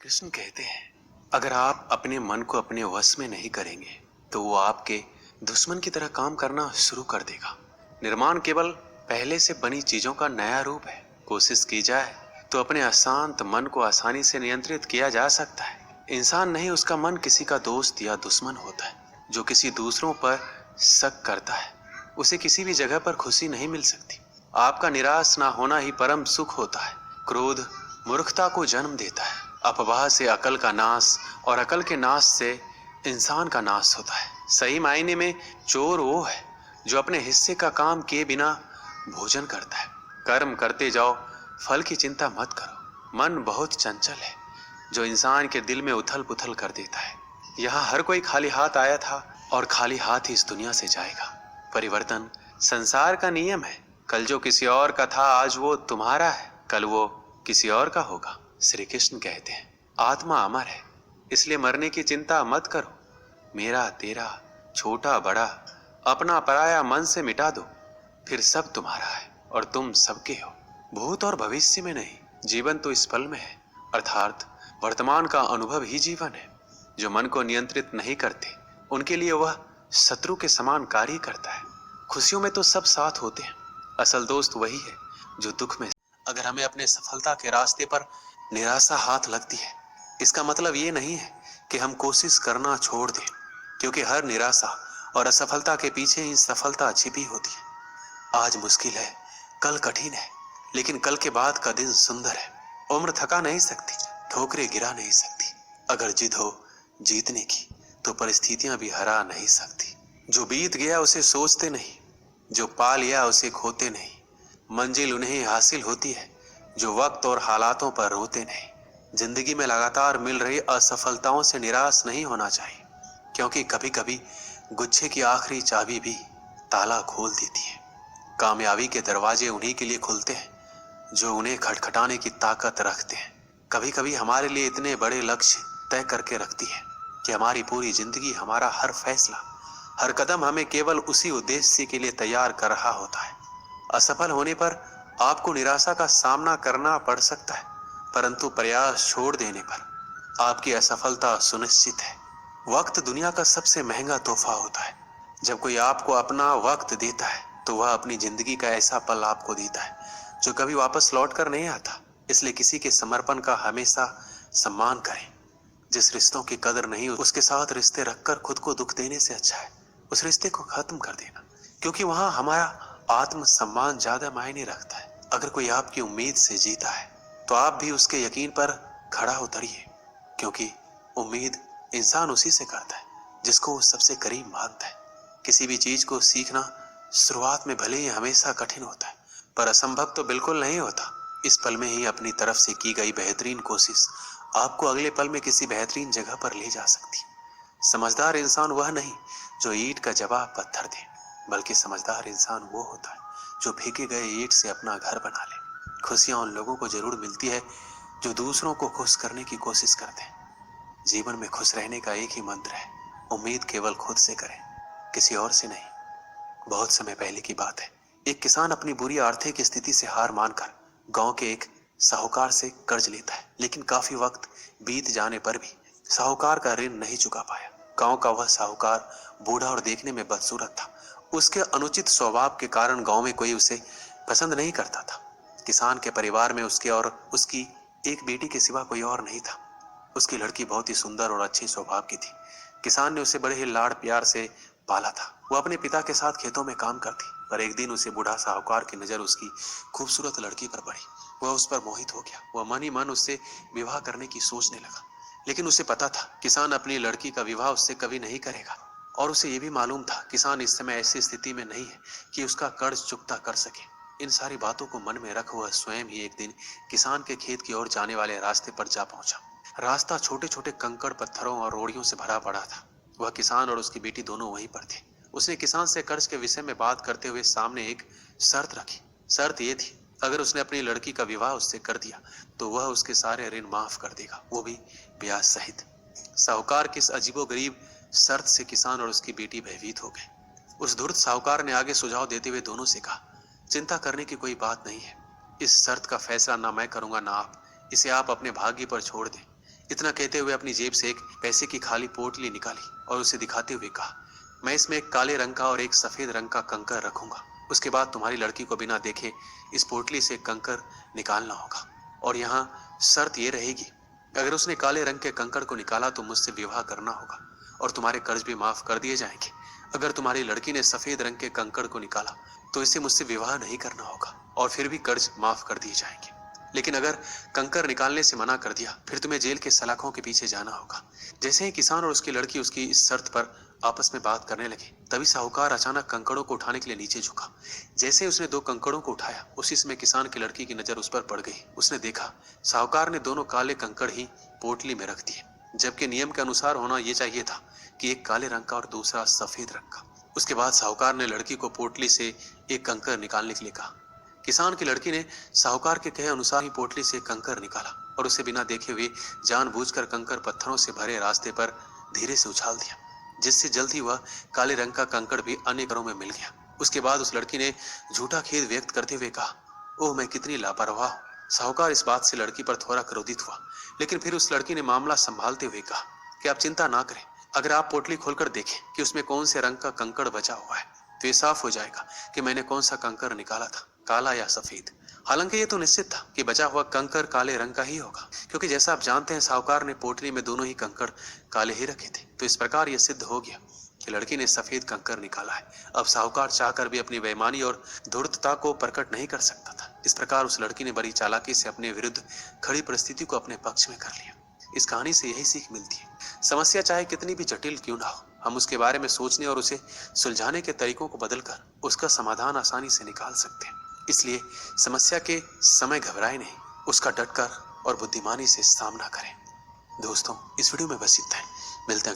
कृष्ण कहते हैं, अगर आप अपने मन को अपने वश में नहीं करेंगे तो वो आपके दुश्मन की तरह काम करना शुरू कर देगा। निर्माण केवल पहले से बनी चीजों का नया रूप है। कोशिश की जाए तो अपने अशांत मन को आसानी से नियंत्रित किया जा सकता है। इंसान नहीं, उसका मन किसी का दोस्त या दुश्मन होता है। जो किसी दूसरों पर शक करता है उसे किसी भी जगह पर खुशी नहीं मिल सकती। आपका निराश ना होना ही परम सुख होता है। क्रोध मूर्खता को जन्म देता है। अफवाह से अकल का नाश और अकल के नाश से इंसान का नाश होता है। सही मायने में चोर वो है जो अपने हिस्से का काम किए बिना भोजन करता है। कर्म करते जाओ, फल की चिंता मत करो। मन बहुत चंचल है जो इंसान के दिल में उथल पुथल कर देता है। यहाँ हर कोई खाली हाथ आया था और खाली हाथ ही इस दुनिया से जाएगा। परिवर्तन संसार का नियम है। कल जो किसी और का था आज वो तुम्हारा है, कल वो किसी और का होगा। श्री कृष्ण कहते हैं, आत्मा अमर है, इसलिए मरने की चिंता मत करो। मेरा तेरा छोटा बड़ा अपना पराया मन से मिटा दो, फिर सब तुम्हारा है और तुम सबके हो। भूत और भविष्य में नहीं, जीवन तो इस पल में है, अर्थात वर्तमान का अनुभव ही जीवन है। जो मन को नियंत्रित नहीं करते उनके लिए वह शत्रु के समान कार्य करता है। खुशियों में तो सब साथ होते हैं, असल दोस्त वही है जो दुख में। अगर हमें अपने सफलता के रास्ते पर निराशा हाथ लगती है, इसका मतलब ये नहीं है कि हम कोशिश करना छोड़ दें, क्योंकि हर निराशा और असफलता के पीछे ही सफलता छिपी होती है। आज मुश्किल है, कल कठिन है, लेकिन कल के बाद का दिन सुंदर है। उम्र थका नहीं सकती, ठोकरें गिरा नहीं सकती। अगर जिद हो जीतने की तो परिस्थितियां भी हरा नहीं सकती। जो बीत गया उसे सोचते नहीं, जो पा लिया उसे खोते नहीं। मंजिल उन्हें हासिल होती है जो वक्त और हालातों पर रोते नहीं। जिंदगी में लगातार मिल रही असफलताओं से निराश नहीं होना चाहिए, क्योंकि कभी कभी गुच्छे की आखिरी चाबी भी ताला खोल देती है। कामयाबी के दरवाजे उन्हीं के लिए खुलते हैं जो उन्हें खटखटाने की ताकत रखते हैं। कभी कभी हमारे लिए इतने बड़े लक्ष्य तय करके रखती है कि हमारी पूरी जिंदगी, हमारा हर फैसला, हर कदम हमें केवल उसी उद्देश्य के लिए तैयार कर रहा होता है। असफल होने पर आपको निराशा का सामना करना पड़ सकता है, परंतु प्रयास छोड़ देने पर आपकी असफलता सुनिश्चित है। वक्त दुनिया का सबसे महंगा तोहफा होता है। जब कोई आपको अपना वक्त देता है तो वह अपनी जिंदगी का ऐसा पल आपको देता है जो कभी वापस लौट कर नहीं आता। इसलिए किसी के समर्पण का हमेशा सम्मान करें। जिस रिश्तों की कदर नहीं उसके साथ रिश्ते रखकर खुद को दुख देने से अच्छा है उस रिश्ते को खत्म कर देना, क्योंकि वहां हमारा आत्म सम्मान ज्यादा मायने रखता है। अगर कोई आपकी उम्मीद से जीता है तो आप भी उसके यकीन पर खड़ा उतरिए, क्योंकि उम्मीद इंसान उसी से करता है जिसको वो सबसे करीब मानता है। किसी भी चीज को सीखना शुरुआत में भले ही हमेशा कठिन होता है, पर असंभव तो बिल्कुल नहीं होता। इस पल में ही अपनी तरफ से की गई बेहतरीन कोशिश आपको अगले पल में किसी बेहतरीन जगह पर ले जा सकती है। समझदार इंसान वह नहीं जो ईंट का जवाब पत्थर दे, बल्कि समझदार इंसान वो होता है जो फेंके गए ईंट से अपना घर बना ले। खुशियां उन लोगों को जरूर मिलती है जो दूसरों को खुश करने की कोशिश करते हैं। जीवन में खुश रहने का एक ही मंत्र है, उम्मीद केवल खुद से करें, किसी और से नहीं। बहुत समय पहले की बात है, एक किसान अपनी बुरी आर्थिक स्थिति से हार मानकर गांव के एक साहूकार से कर्ज लेता है, लेकिन काफी वक्त बीत जाने पर भी साहूकार का ऋण नहीं चुका पाया। गांव का वह साहूकार बूढ़ा और देखने में बदसूरत था। उसके अनुचित स्वभाव के कारण गांव में कोई उसे पसंद नहीं करता था। किसान के परिवार में उसके और उसकी एक बेटी के सिवा कोई और नहीं था। उसकी लड़की बहुत ही सुंदर और अच्छे स्वभाव की थी। किसान ने उसे बड़े ही लाड़ प्यार से पाला था। वो अपने पिता के साथ खेतों में काम करती, पर एक दिन उसे बूढ़ा साहूकार की नजर उसकी खूबसूरत लड़की पर पड़ी। वह उस पर मोहित हो गया। वह मन ही मन उससे विवाह करने की सोचने लगा, लेकिन उसे पता था किसान अपनी लड़की का विवाह उससे कभी नहीं करेगा। और उसे यह भी मालूम था किसान इस समय ऐसी स्थिति में नहीं है कि उसका कर्ज चुकता कर सके। इन सारी बातों को मन में रख वह स्वयं ही एक दिन किसान के खेत की ओर जाने वाले रास्ते पर जा पहुंचा। रास्ता छोटे छोटे कंकड़ पत्थरों और रोड़ियों से भरा पड़ा था। वह किसान और उसकी बेटी दोनों वहीं पर थे। उसने किसान से कर्ज के विषय में बात करते हुए सामने एक शर्त रखी। शर्त ये थी, अगर उसने अपनी लड़की का विवाह उससे कर दिया तो वह उसके सारे ऋण माफ कर देगा, वो भी ब्याज सहित। साहूकार की इस अजीबोगरीब शर्त से किसान और उसकी बेटी भयभीत हो गए। उस धूर्त साहूकार ने आगे सुझाव देते हुए दोनों से कहा, चिंता करने की कोई बात नहीं है। इस शर्त का फैसला ना मैं करूंगा ना आप, इसे आप अपने भाग्य पर छोड़ दें। इतना कहते हुए अपनी जेब से एक पैसे की खाली पोटली निकाली और उसे दिखाते हुए कहा, मैं इसमें एक काले रंग का और एक सफेद रंग का कंकर रखूंगा। उसके बाद तुम्हारी लड़की को बिना देखे इस पोटली से कंकर निकालना होगा। और यहाँ शर्त ये रहेगी, अगर उसने काले रंग के कंकड़ को निकाला तो मुझसे विवाह करना होगा और तुम्हारे कर्ज भी माफ कर दिए जाएंगे। अगर तुम्हारी लड़की ने सफेद रंग के कंकड़ को निकाला तो इसे मुझसे विवाह नहीं करना होगा और फिर भी कर्ज माफ कर दिए जाएंगे। लेकिन अगर कंकर निकालने से मना कर दिया फिर तुम्हें जेल के सलाखों के पीछे जाना होगा। जैसे ही किसान और उसकी लड़की उसकी इस शर्त पर आपस में बात करने लगे, तभी साहूकार अचानक कंकड़ों को उठाने के लिए नीचे झुका। जैसे ही उसने 2 कंकड़ों को उठाया, उसी समय किसान की लड़की की नजर उस पर पड़ गई। उसने देखा साहूकार ने दोनों काले कंकड़ ही पोटली में रख दिए, जबकि नियम के अनुसार होना यह चाहिए था कि एक काले रंग का और दूसरा सफेद रंग का। उसके बाद साहूकार ने लड़की को पोटली से एक कंकर निकालने के लिए कहा। किसान की लड़की ने साहूकार के कहे अनुसार ही पोटली से कंकर निकाला और उसे बिना देखे हुए जानबूझकर कंकर पत्थरों से भरे रास्ते पर धीरे से उछाल दिया, जिससे जल्द ही वह काले रंग का कंकड़ भी अन्य घरों में मिल गया। उसके बाद उस लड़की ने झूठा खेद व्यक्त करते हुए कहा, ओह मैं कितनी लापरवाह हूं। साहूकार इस बात से लड़की पर थोड़ा क्रोधित हुआ, लेकिन फिर उस लड़की ने मामला संभालते हुए कहा कि आप चिंता ना करें, अगर आप पोटली खोलकर देखें कि उसमें कौन से रंग का कंकड़ बचा हुआ है तो ये साफ हो जाएगा कि मैंने कौन सा कंकड़ निकाला था, काला या सफेद। हालांकि ये तो निश्चित था कि बचा हुआ कंकड़ काले रंग का ही होगा, क्योंकि जैसा आप जानते हैं साहूकार ने पोटली में दोनों ही कंकड़ काले ही रखे थे। तो इस प्रकार यह सिद्ध हो गया कि लड़की ने सफेद कंकड़ निकाला है। अब साहूकार चाहकर भी अपनी बेईमानी और धूर्तता को प्रकट नहीं कर सकता था। इस प्रकार उस लड़की ने बड़ी चालाकी से अपने विरुद्ध खड़ी परिस्थिति को अपने पक्ष में कर लिया। इस कहानी से यही सीख मिलती है, समस्या चाहे कितनी भी जटिल क्यों ना हो, हम उसके बारे में सोचने और उसे सुलझाने के तरीकों को बदलकर उसका समाधान आसानी से निकाल सकते हैं। इसलिए समस्या के समय घबराए नहीं, उसका डटकर और बुद्धिमानी से सामना करें। दोस्तों, इस वीडियो में बस इतना ही। मिलते हैं